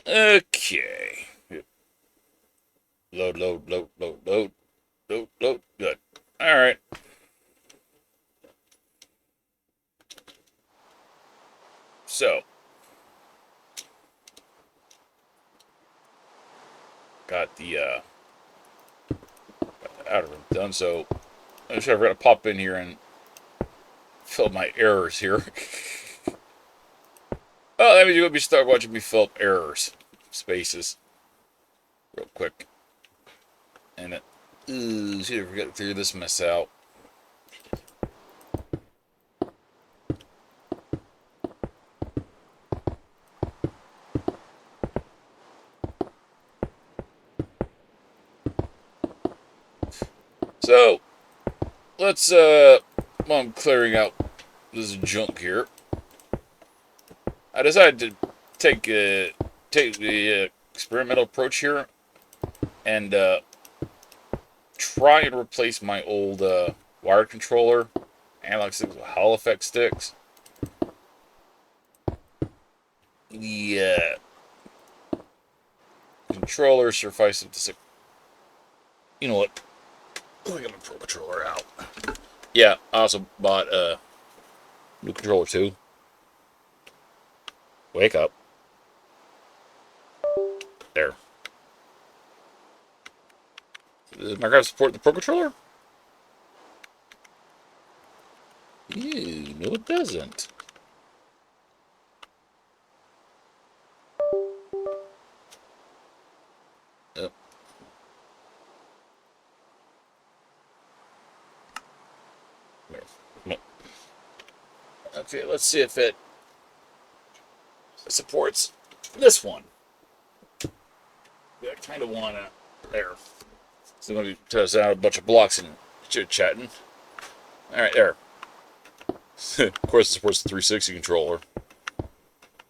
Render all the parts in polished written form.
Okay. Load, load, load, load, load, load, load. Good. All right. So, got the outer rim done. So, I'm sure we're gonna pop in here and fill my errors here. Oh, that means you're gonna be start watching me fill up errors, spaces, real quick. And see if we got to figure this mess out. So, let's while I'm clearing out this junk here, I decided to take the experimental approach here and try and replace my old wired controller analog sticks with Hall effect sticks. The controller suffices to say, you know what? Let me get my Pro controller out. Yeah, I also bought a new controller too. Wake up. There. Does Minecraft support the Pro controller? Ew, no, it doesn't. Oh, no. Okay, let's see if it supports this one. Yeah, I kind of want to. There. So I'm going to test out a bunch of blocks and chit chatting. All right, there. Of course, it supports the 360 controller.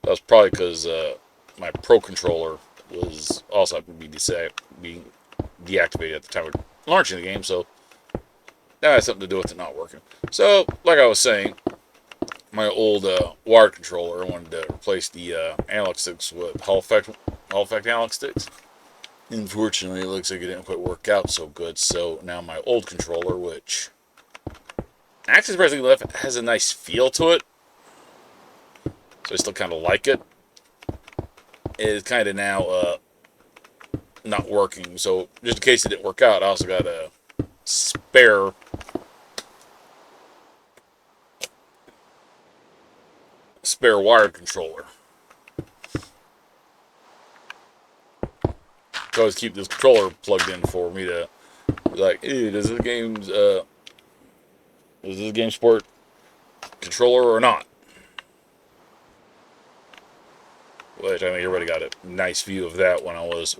That was probably because my Pro controller was also being deactivated at the time of launching the game, so that had something to do with it not working. So, like I was saying, my old wired controller, I wanted to replace the analog sticks with Hall effect analog sticks. Unfortunately, it looks like it didn't quite work out so good, so now my old controller, which actually surprisingly enough has a nice feel to it, so I still kind of like it, is kind of now not working. So just in case it didn't work out, I also got a spare wired controller. So I always keep this controller plugged in for me to be like, hey, does this game support controller or not? Which I think everybody got a nice view of that when I was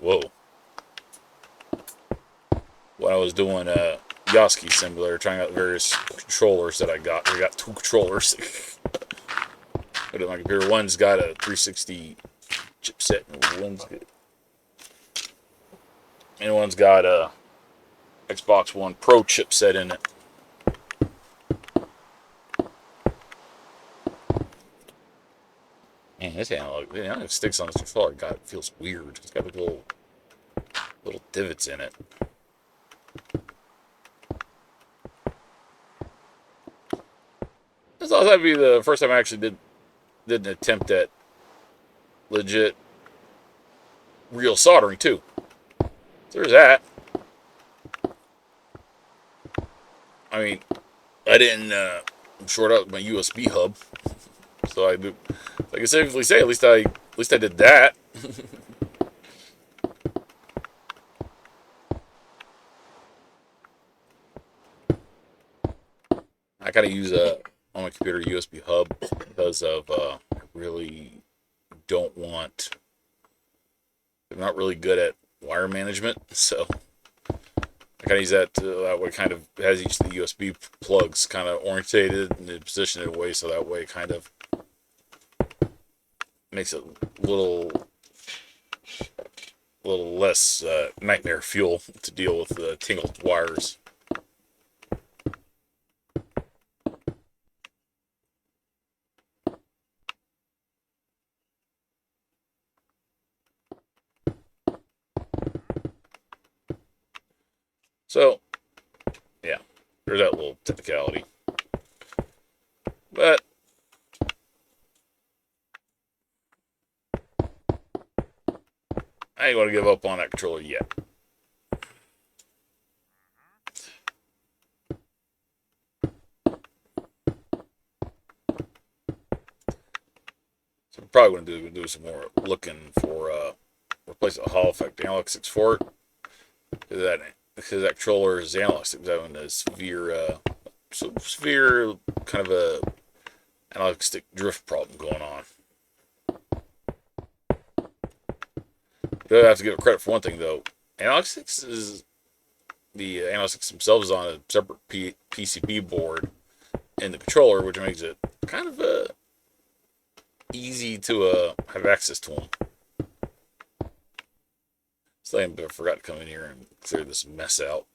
doing a Yoski simulator, trying out various controllers that I got. I got two controllers. But in my computer, one's got a 360 chipset, and one's got a Xbox One Pro chipset in it. Man, this analog sticks on this controller. God, it feels weird. It's got like little divots in it. This also had to be the first time I actually did an attempt at legit real soldering too. So there's that. I mean, I didn't short out my USB hub, so I can safely say at least I did that. I gotta use a on my computer USB hub because of I really don't want. I'm not really good at wire management, so I kind of use that way. Kind of has each of the USB plugs kind of orientated and positioned in a way so that way it kind of makes it little less nightmare fuel to deal with the tangled wires. So, yeah, there's that little technicality. But I ain't going to give up on that controller yet. So I'm probably going to do some more looking for replace the Hall effect analog sticks for it. Because that controller is analog sticks having a severe kind of a analog stick drift problem going on. I have to give it credit for one thing though. Analog sticks is the analog sticks themselves on a separate PCB board in the controller, which makes it kind of easy to have access to them. So I forgot to come in here and clear this mess out.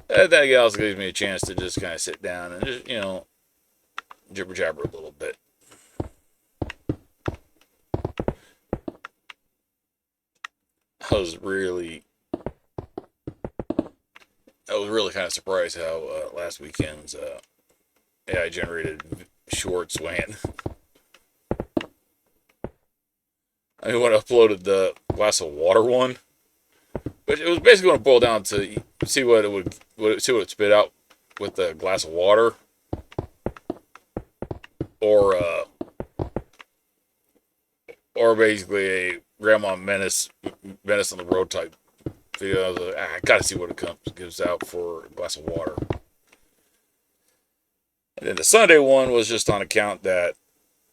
And then again, also gives me a chance to just kind of sit down and just, jibber jabber a little bit. I was really kind of surprised how last weekend's AI generated shorts went. I mean, when I uploaded the glass of water one, but it was basically going to boil down to see what it spit out with the glass of water, or basically a grandma menace on the road type video. I was like, I gotta see what it gives out for a glass of water. And then the Sunday one was just on account that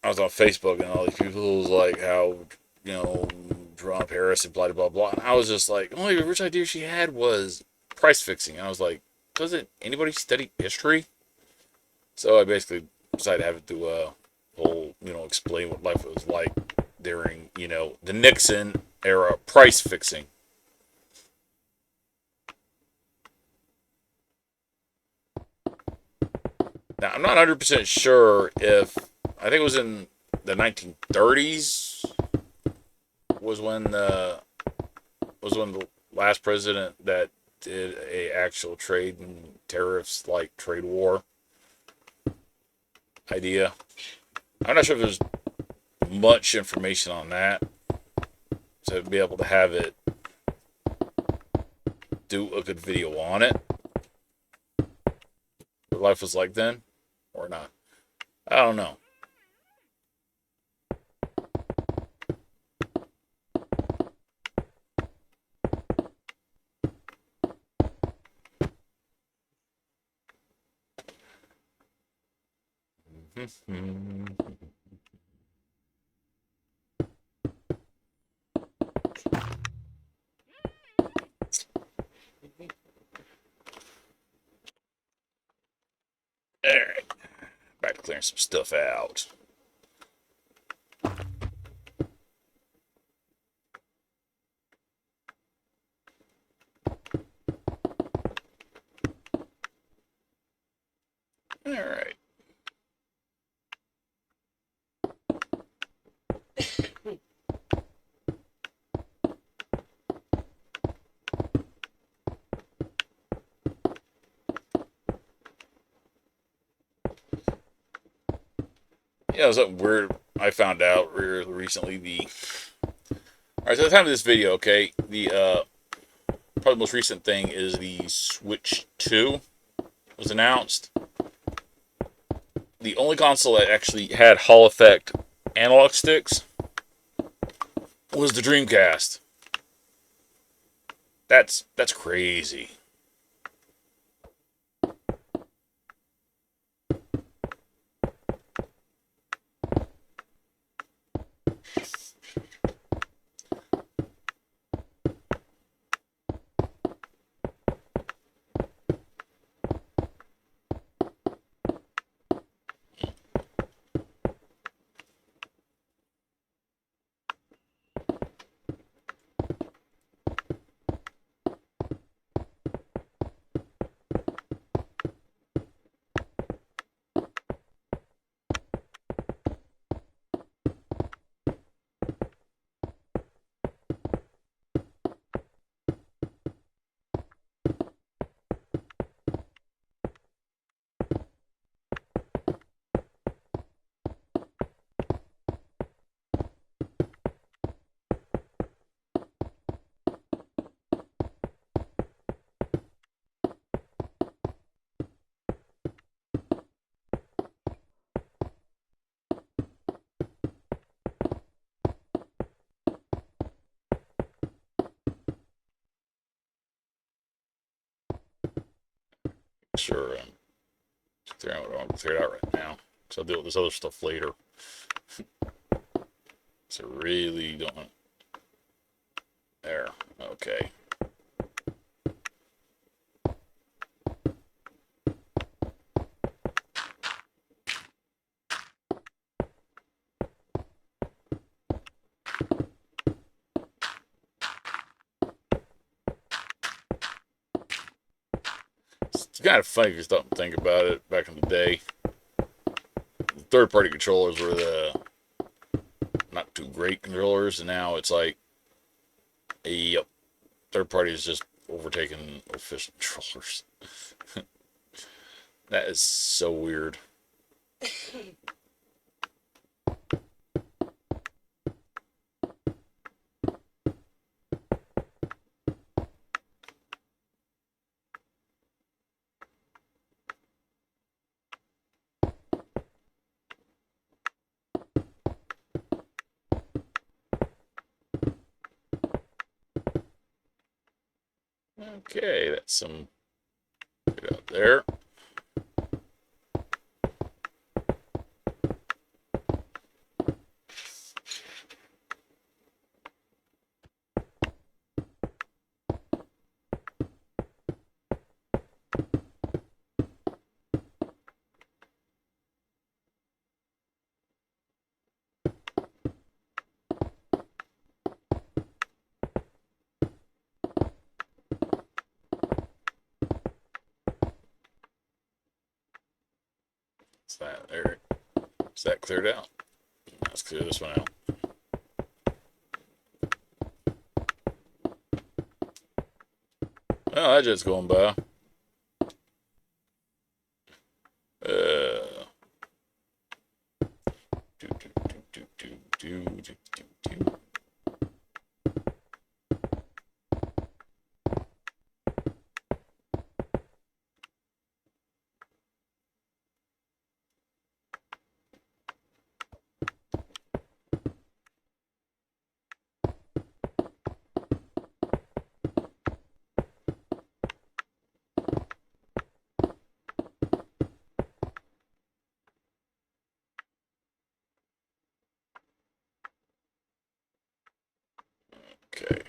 I was on Facebook and all these people was like how, Trump, Harris, and blah, blah, blah. And I was just like, the only rich idea she had was price fixing. And I was like, doesn't anybody study history? So I basically decided to have it do a whole, explain what life was like during, the Nixon era price fixing. Now, I'm not 100% sure if, I think it was in the 1930s was when the last president that did a actual trade and tariffs like trade war idea. I'm not sure if there's much information on that to be able to have it do a good video on it. What life was like then, or not. I don't know. Alright. Back to clearing some stuff out. Alright. Something weird I found out recently. Alright, so at the time of this video, okay, the probably the most recent thing is the Switch 2 was announced. The only console that actually had Hall effect analog sticks was the Dreamcast. That's crazy. or figure out what I want to figure it out right now. So I'll deal with this other stuff later. So really don't want... There. Okay. It's kind of funny if you stop and think about it. Back in the day, the third-party controllers were the not too great controllers, and now it's like, yep, third party is just overtaking official controllers. That is so weird. Okay, that's some good out there. Is that there? Is that cleared out? Let's clear this one out. Oh, that just going by. Uh, do, do, do, do, do, do, do, do. Okay.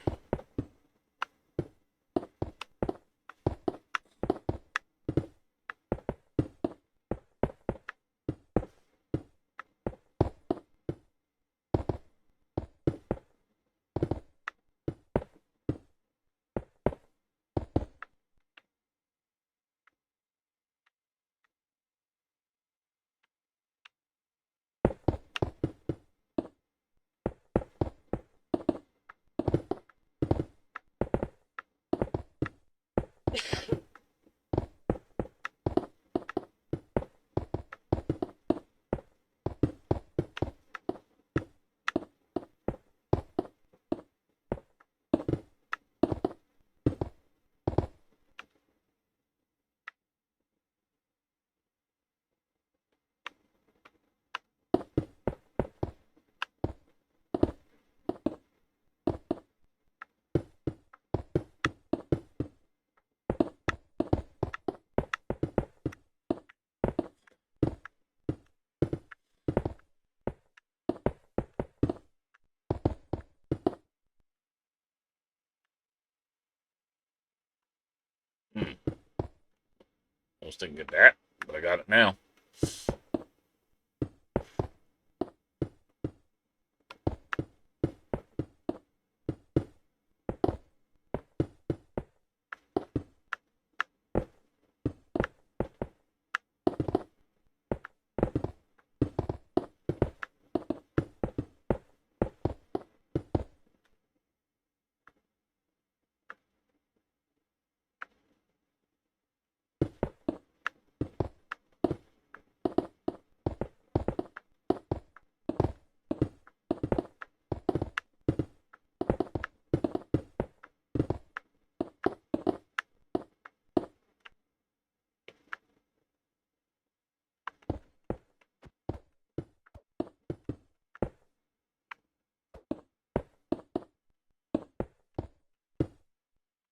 Hmm. I was thinking of that, but I got it now.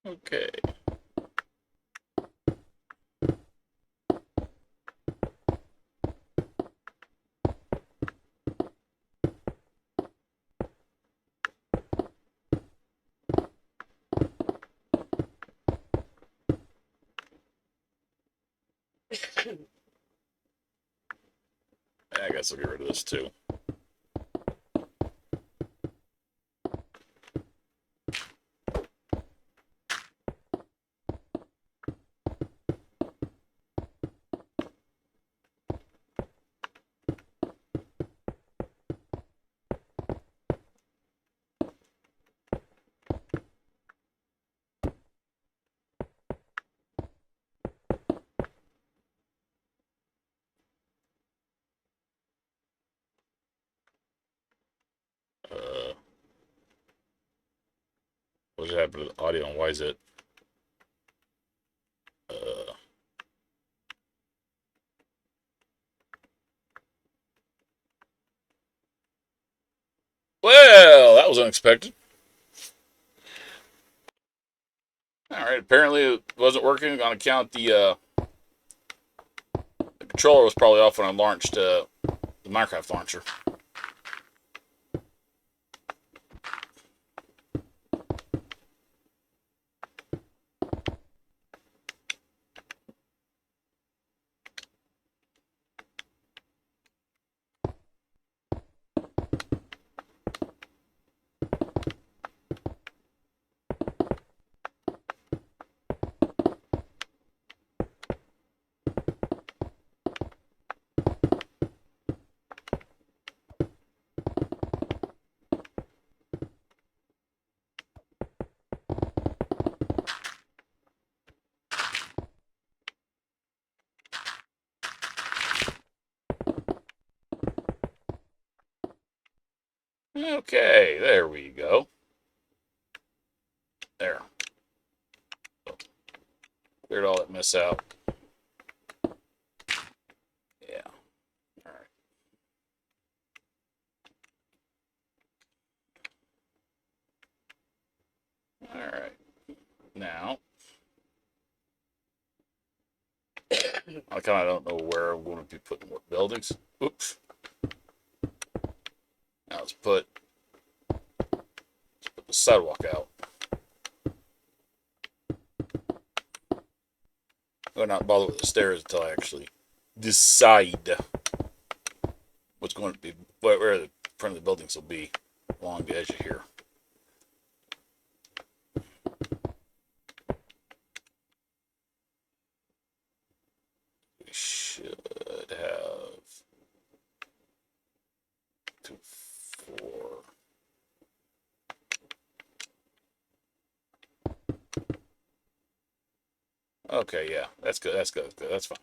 Okay. guess I'll get rid of this too. Uh, what just happened to the audio and why is it? Uh, well, that was unexpected. All right, apparently it wasn't working on account the controller was probably off when I launched the Minecraft launcher. Okay, there we go. There. Cleared all that mess out. Yeah. All right. All right. Now, I kind of don't know where I'm going to be putting more buildings. Oops. Now let's put the sidewalk out. I'm not bother with the stairs until I actually decide what's going to be where the front of the buildings will be along the edge of here. We should have 2, 4. Okay, yeah, that's good. That's good. That's good. That's fine.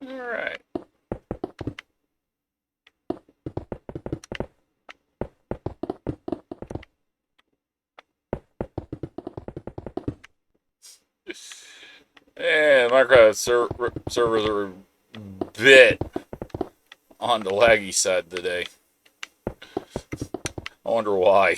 All right. And Minecraft servers are a bit on the laggy side today. I wonder why.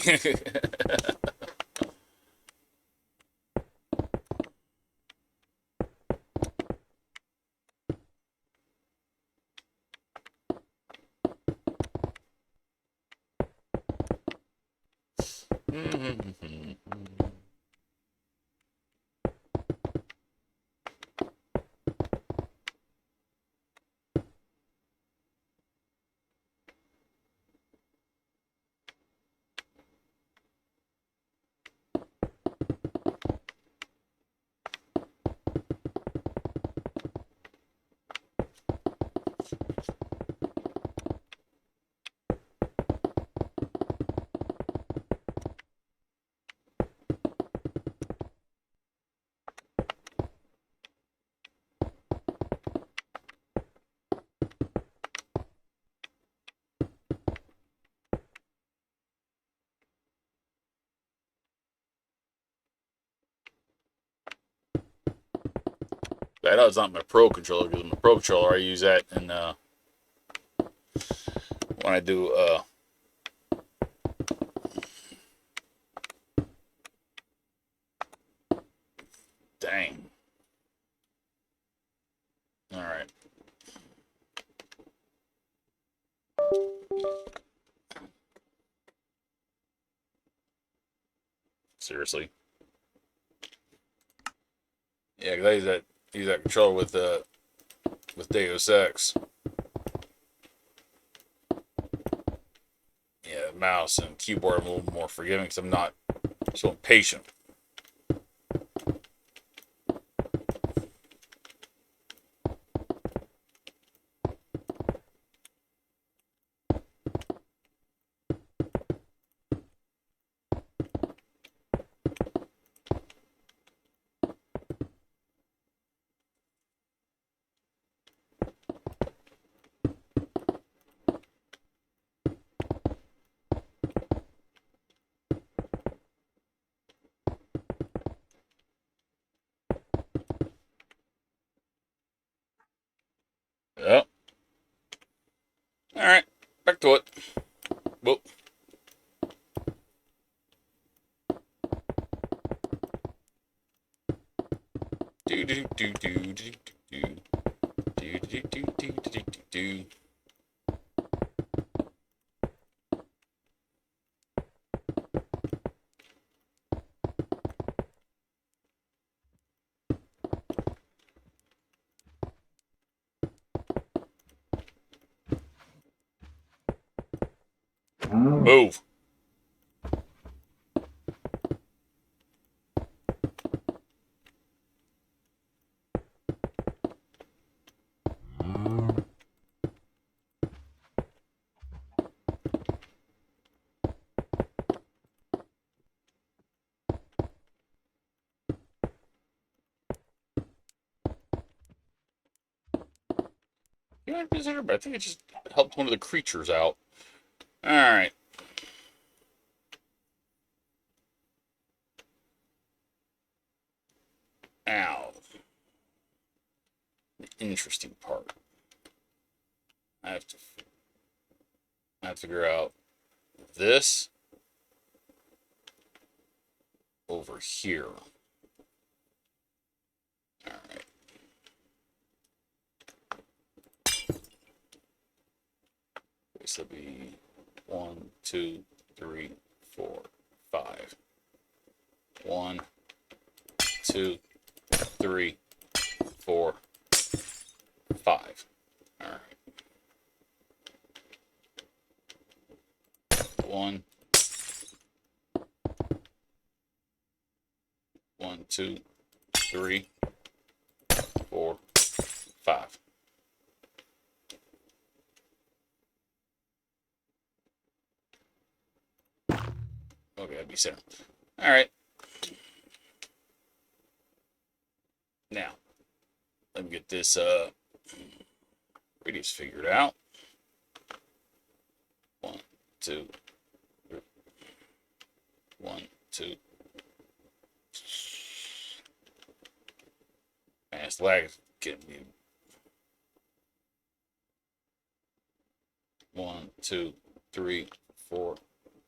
I know it's not my Pro controller because my Pro controller I use that in when I do dang. All right. Seriously. Yeah, because I use that controller with Deus Ex. Yeah, mouse and keyboard I'm a little more forgiving because I'm not so impatient. Yep. All right, back to it. Whoop. Do do do do do do do do do do do do do. Move. Yeah, but I think it just helped one of the creatures out. All right. Now, the interesting part. I have to figure out this over here. All right. This will be 1, 2, 3, 4, 5. 1, 2, 3, 4, 5. All right. 1, 1, 2, 3, 4, 5. Okay, that'd be center. All right. Now, let me get this radius figured out. 1, 2, 1, 2. Man, it's lag getting me. 1, 2, 3, 4,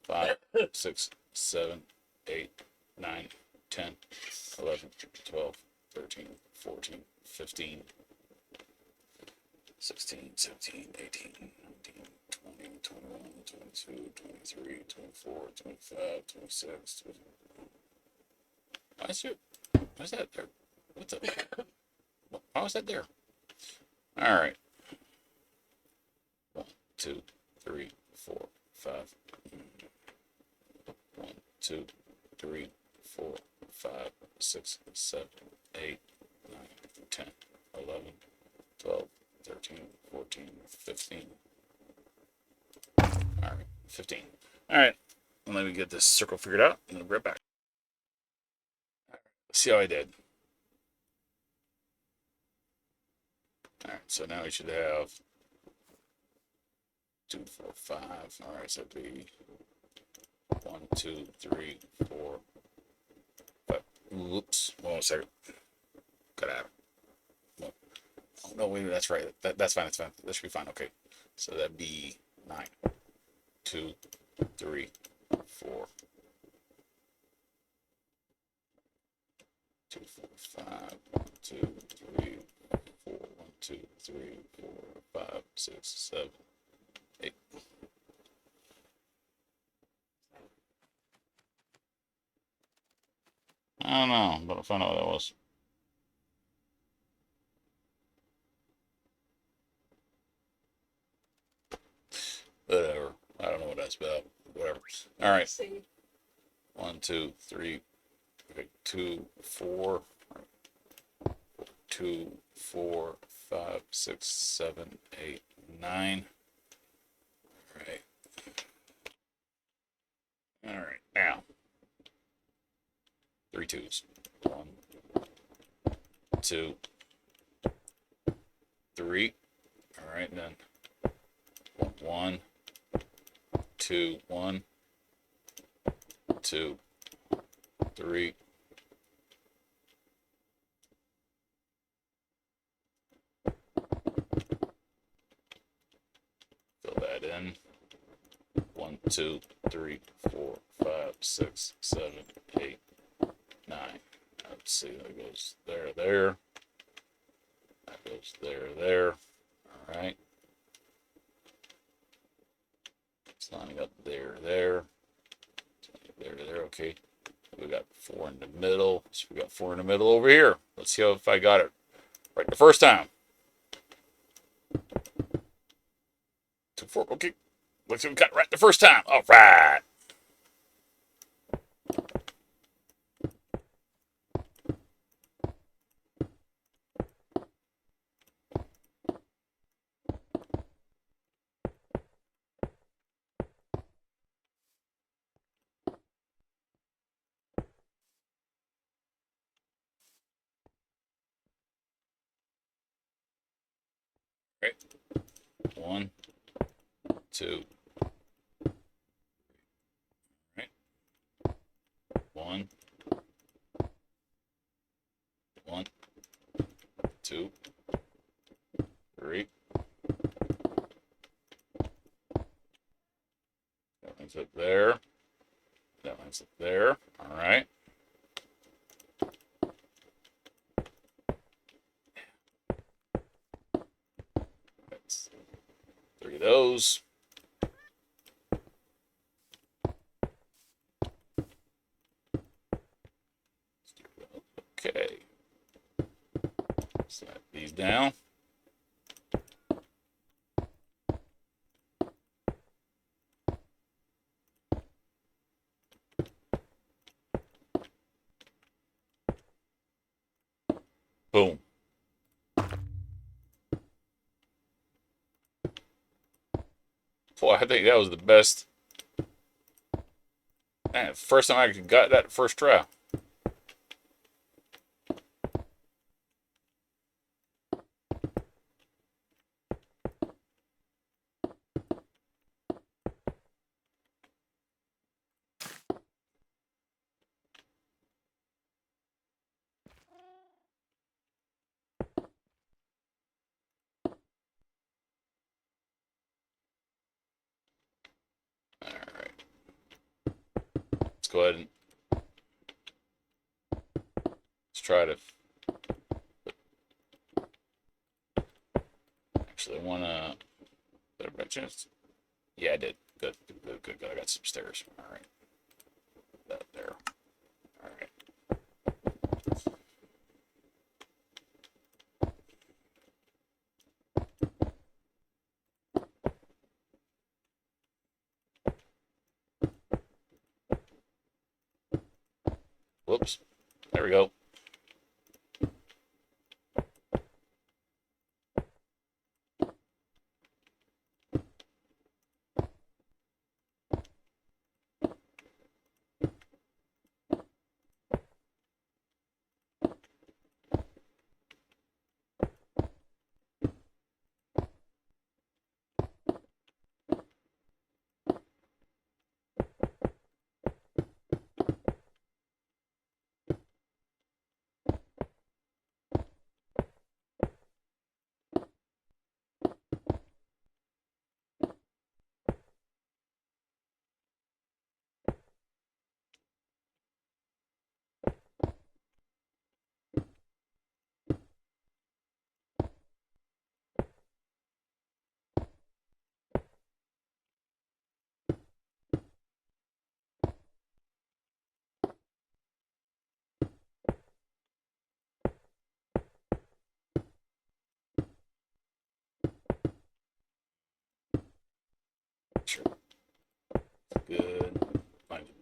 5, 6, 7, 8, 9, 10, 11, 12, 13, 14, 15, 16, 17, 18, 19, 20, 21, 22, 23, 24, 25, 26. Why is that there? What the? Why was that there? All right. 1, 2, 3, 4, 5. 1, 2, 3, 4, 5, 6, 7, 8, 9, 10, 11, 12, 13, 14, 15. All right, 15. All right, let me get this circle figured out, and I'll be right back. Let's see how I did. All right, so now we should have 2, 4, 5. All right, so it'd be 1, 2, 3, 4, 5. Whoops, 1 second. Got out. no, wait, that's right. That's fine. That's fine. That should be fine. Okay. So that'd be 9, 2, 3, 4, 2, 4, 5, 1, 2, 3, 4, 1, 2, 3, 4, 5, 6, 7, 8. I don't know, but I'll find out what that was. Whatever. I don't know what that's about. Whatever. All right. 1, 2, 3. Okay. 2, 4. 2, 4, 5, 6, 7, 8, 9. All right. All right. Now, 3 twos. 1, 2, 3. All right. Then 1, 2, 1, 2, 3. Fill that in. 1, 2, 3, 4, 5, 6, 7, 8, 9. Let's see, that goes there, there. That goes there, there. All right. It's lining up there, there. There, there. Okay. We got 4 in the middle. So we got 4 in the middle over here. Let's see if I got it right the first time. 2, 4. Okay. Let's see if we got it right the first time. All right. Okay. 1, 2. Right. 1, 1, 2, 3. That lines up there. That lines up there. All right. That's 3 of those. Okay. Slide these down. Boom. Boy, I think that was the best. Man, first time I got that first try. All right. Let's go ahead and let's try to. Actually, I want to. Better by chance. Yeah, I did. Good, good, good, good. I got some stairs. All right. That there. All right. Whoops. There we go.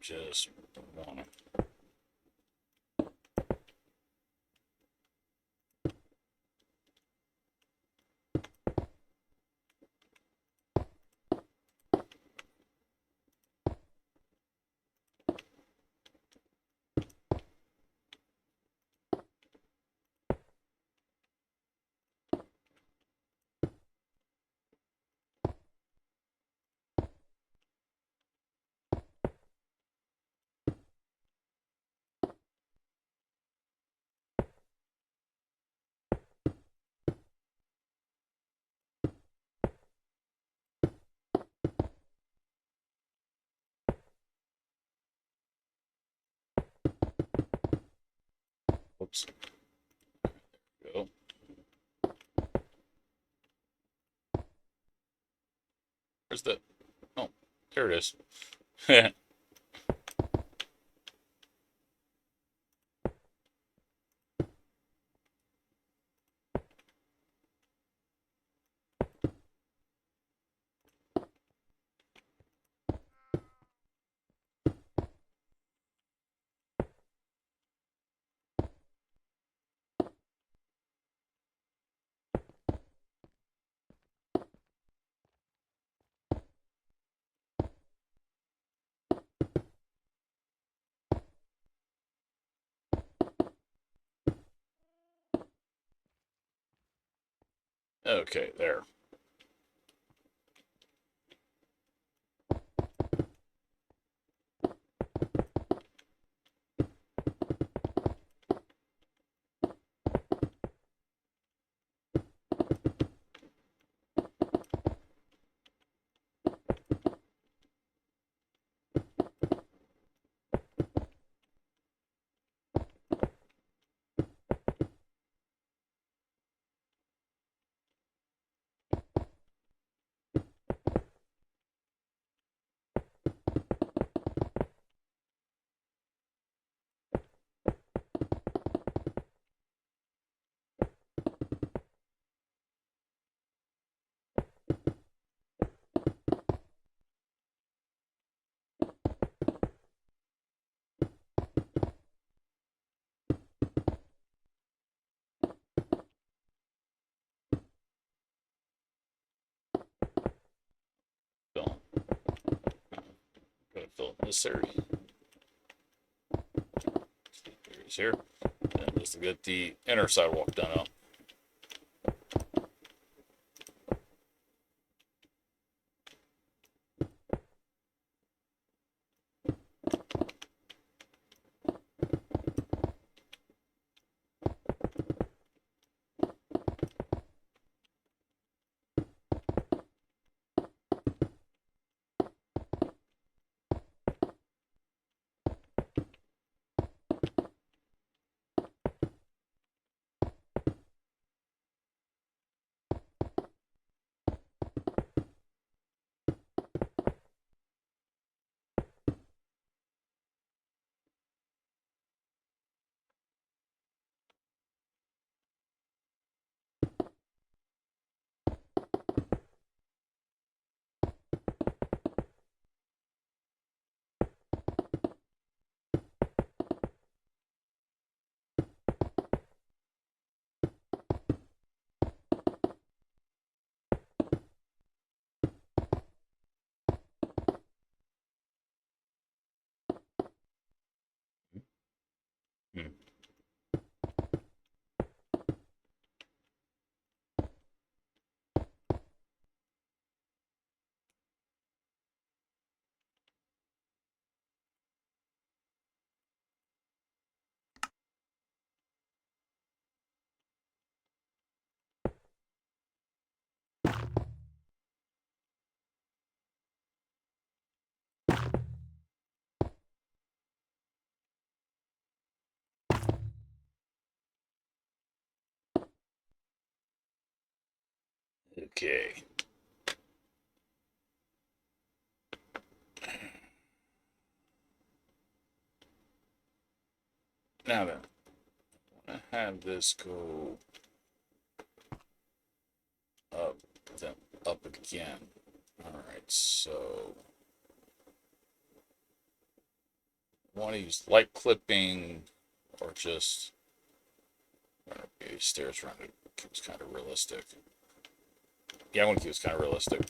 just want to. Oops. There we go. Where's the? Oh, there it is. Okay, there. Fill. Gotta fill in this area. Here's here. And just to get the inner sidewalk done up. Hmm. Okay. Now then, I want to have this go up, then up again. All right, so want to use light clipping or just stairs around it. Keep it kind of realistic. Yeah, I want to keep it kind of realistic.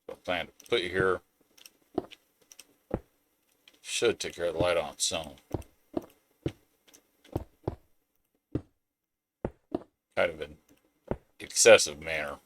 So I plan to put you here. Should take care of the light on its own. Kind of an excessive manner.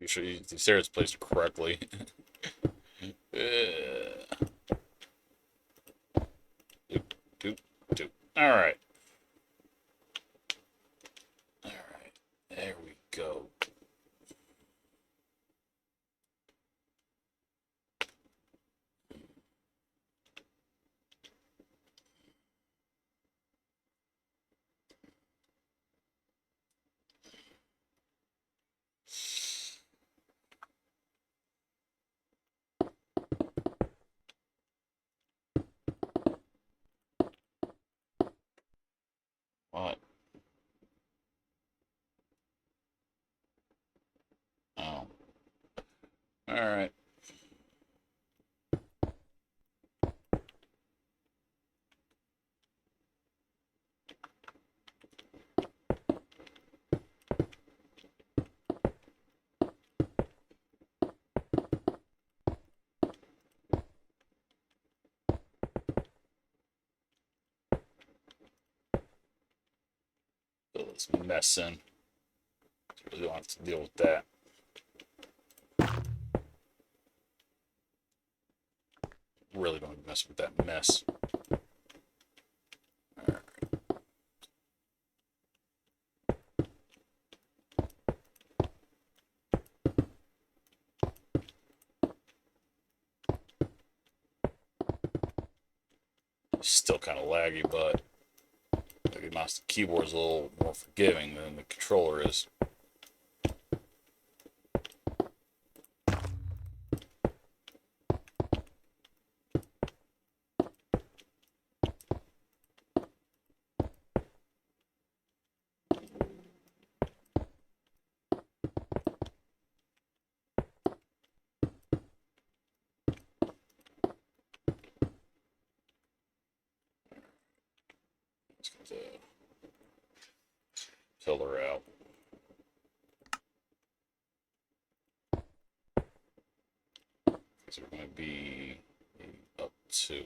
You should use the stairs placed correctly. Doop, doop, doop. All right. All right. There we go. What? Oh. All right. Fill this mess in. Really don't have to deal with that. Really don't mess with that mess. All right. Still kind of laggy, but the mouse keyboard is a little more forgiving than the controller is. filler out. So we're going to be up to.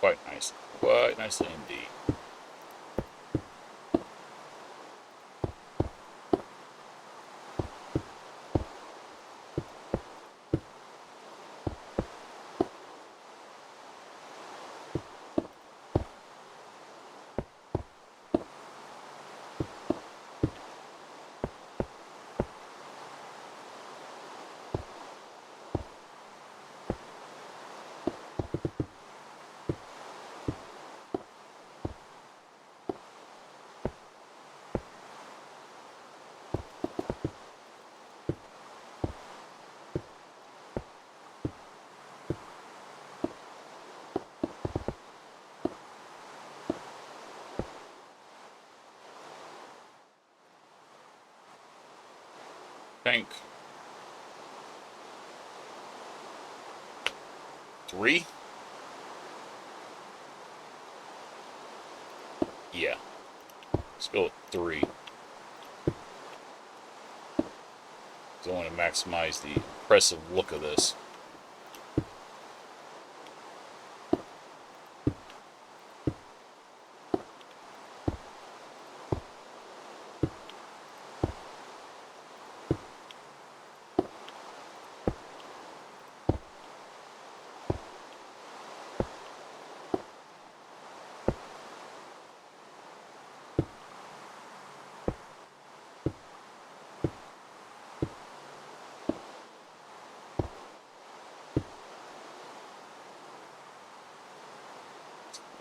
Quite nice. Quite nicely indeed. Tank. 3? Yeah. Let's go with 3. I want to maximize the impressive look of this.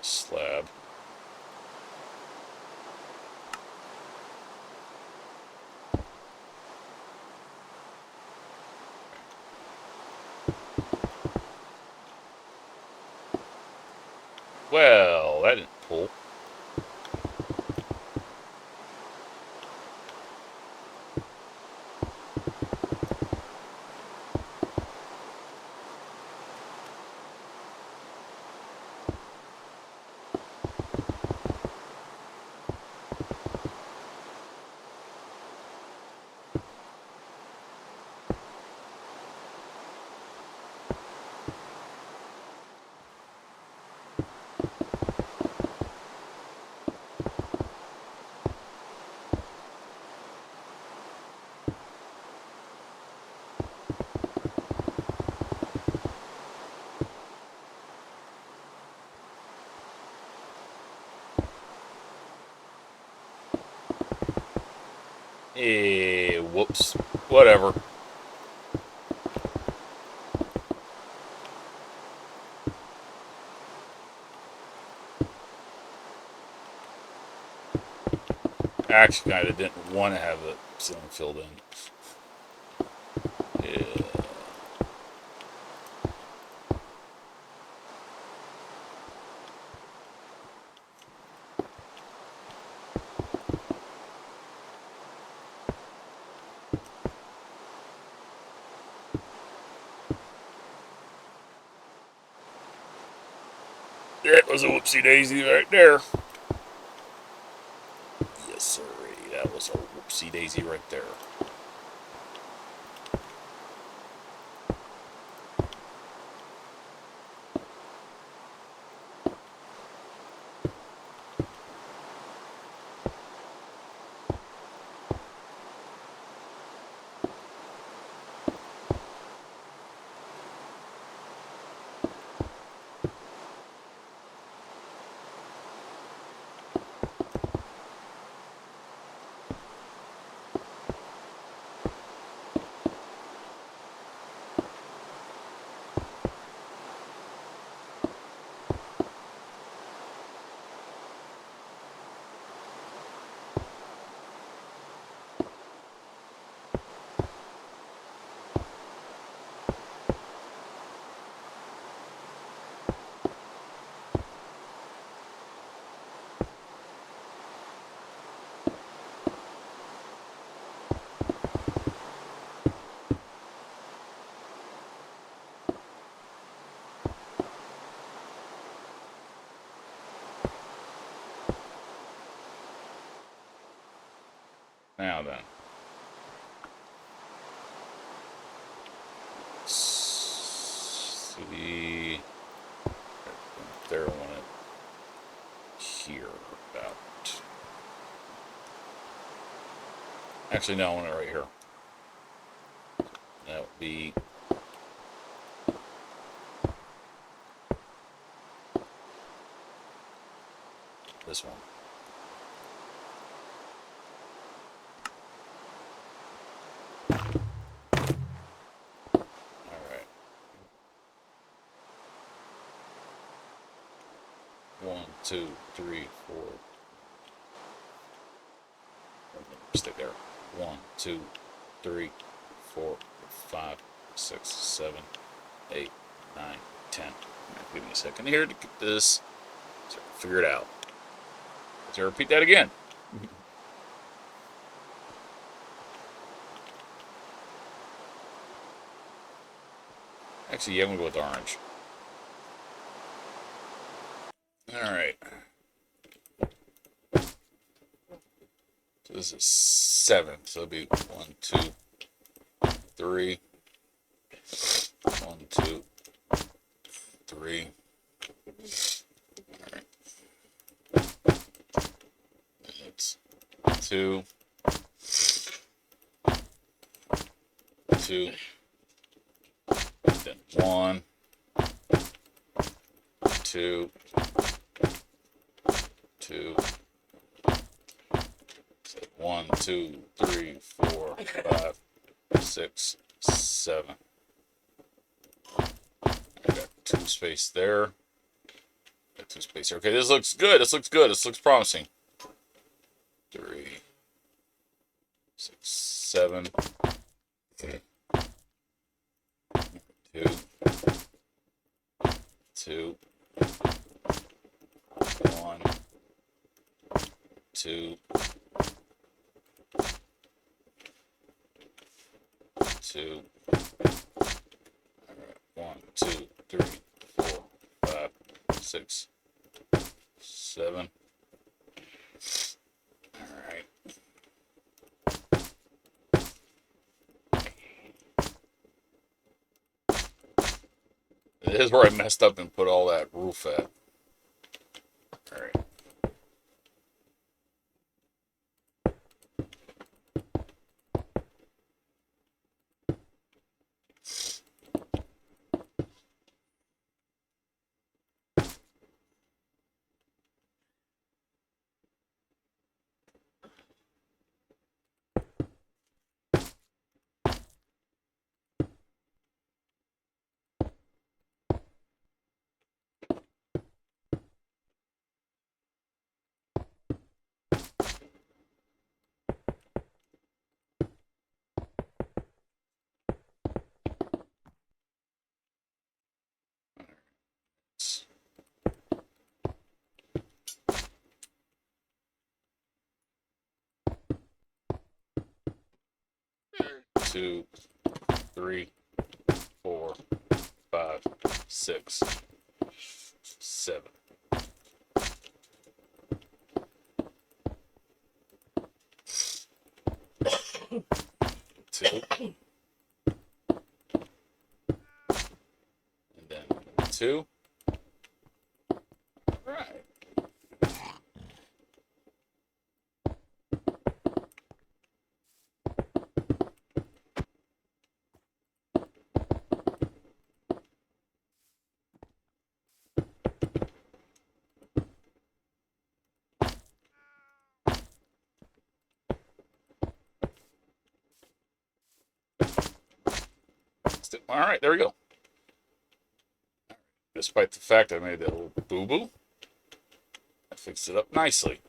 Slab. Well, that didn't pull. Whoops. Whatever. I actually kind of didn't want to have the ceiling filled in. Yeah. That was a whoopsie daisy right there. Yes, sir. That was a whoopsie daisy right there. Now then. See. There, I want it here. About. Actually, no, I want it right here. That would be. This one. Alright. 1, 2, 3, 4. Stay there. 1, 2, 3, 4, 5, 6, 7, 8, 9, 10. Give me a second here to get this. So figure it out. Let's repeat that again. Actually, yeah, I'm gonna go with orange. Alright. So this is 7. So it'll be 1, 2, 3. 1, 2, 3. Alright. It's 2. 2. Then 1. 2. 2. 1, 2, 3, 4, 5, 6, 7. I got 2 space there. Got 2 space there. Okay, this looks good. This looks good. This looks promising. 3, 6, 7. 2. 2. 1. 2. 2. Alright. 1, 2, 3, 4, 5, 6, 7. Alright. This is where I messed up and put all that roof at. Alright. Two, 3, 4, 5, 6, 7. Two. And then two. All right. All right, there we go. Despite the fact I made that little boo-boo, I fixed it up nicely.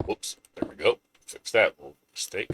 Whoops, there we go. Fix that little mistake.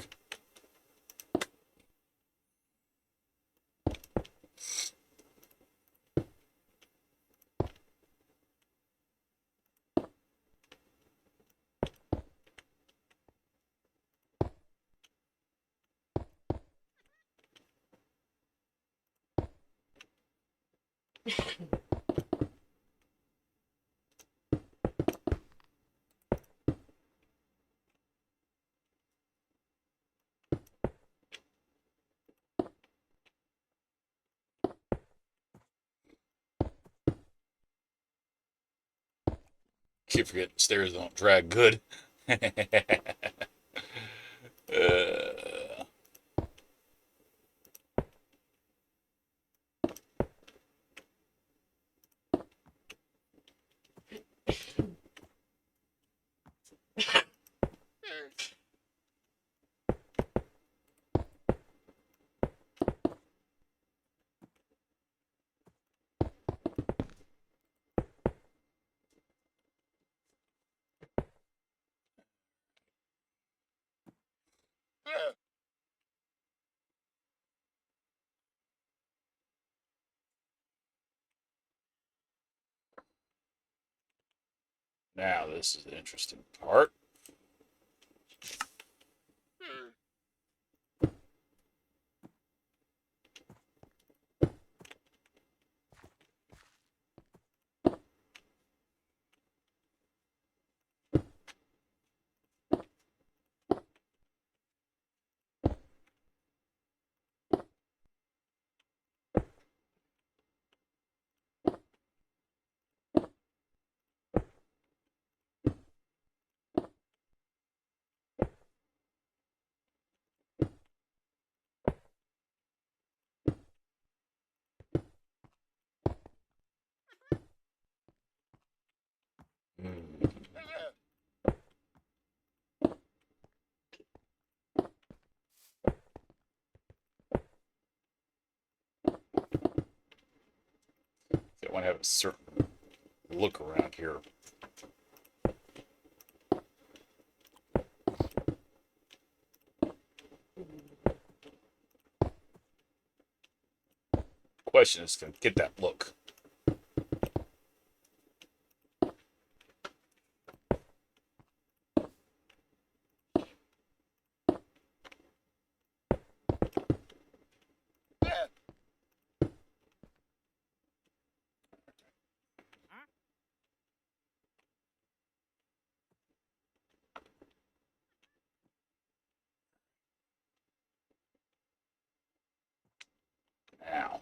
Keep forgetting stairs don't drag good. Now this is the interesting part. Mm. I want to have a certain look around here. Question is, can I get that look? Now,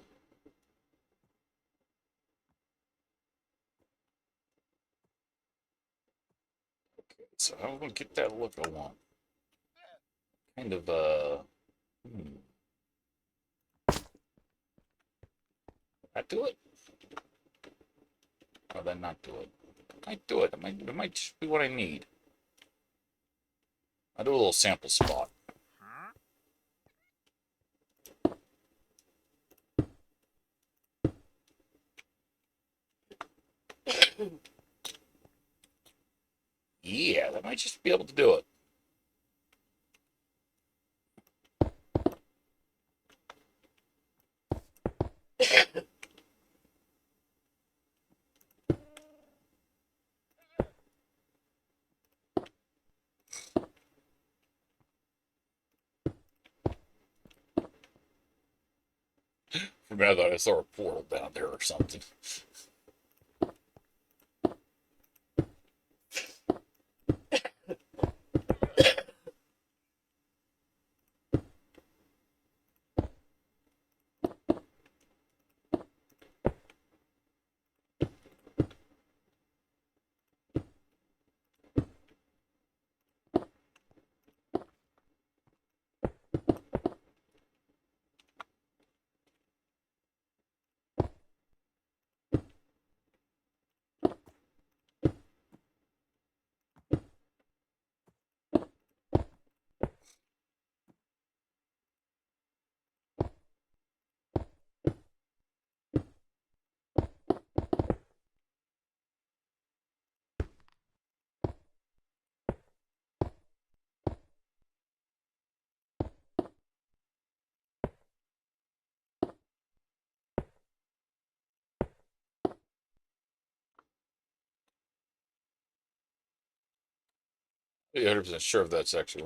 So how am I going to get that look I want? Kind of, I do it? Or then not do it? I might do it. It might just be what I need. I'll do a little sample spot. Yeah, that might just be able to do it. For a minute, I thought I saw a portal down there or something. I'm 100% sure if that's actually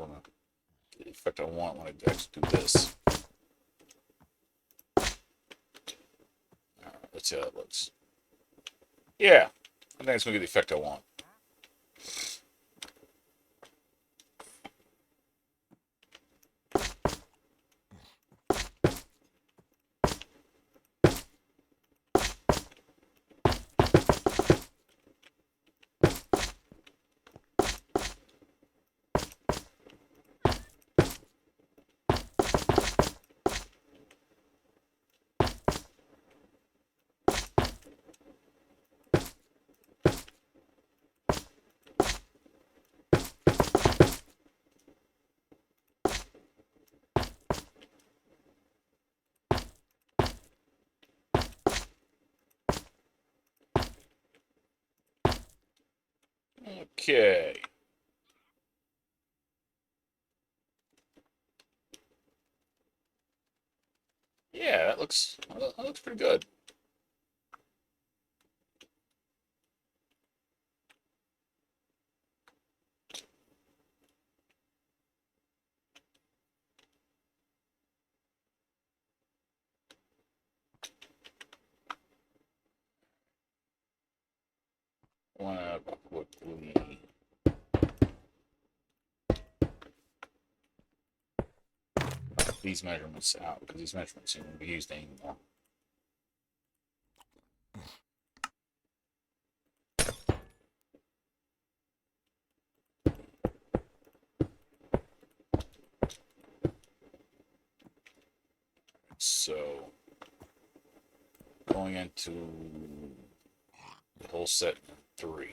the effect I want when I actually do this. Alright, let's see how that looks. Yeah, I think it's going to get the effect I want. Okay. Yeah, that looks pretty good. I want to quickly these measurements out because these measurements aren't going to be used anymore. So going into the whole set in 3.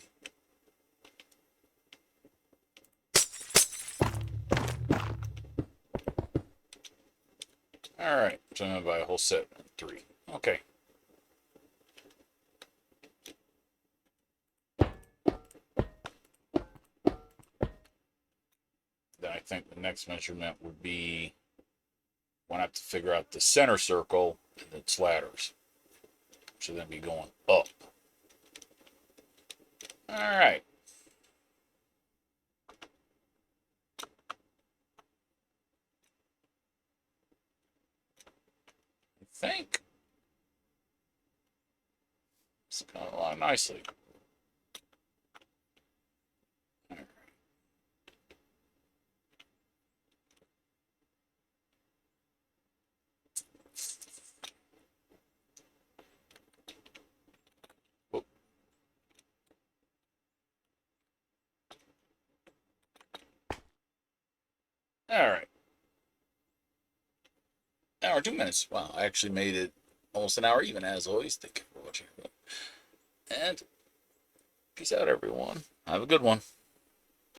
All right, so I'm going to buy a whole set in 3. Okay. Then I think the next measurement would be when I have to figure out the center circle and its ladders. Should then be going up. All right. I think it's going along nicely. All right. Hour, 2 minutes. Wow, I actually made it almost an hour even, as always. Thank you for watching. And peace out, everyone. Have a good one.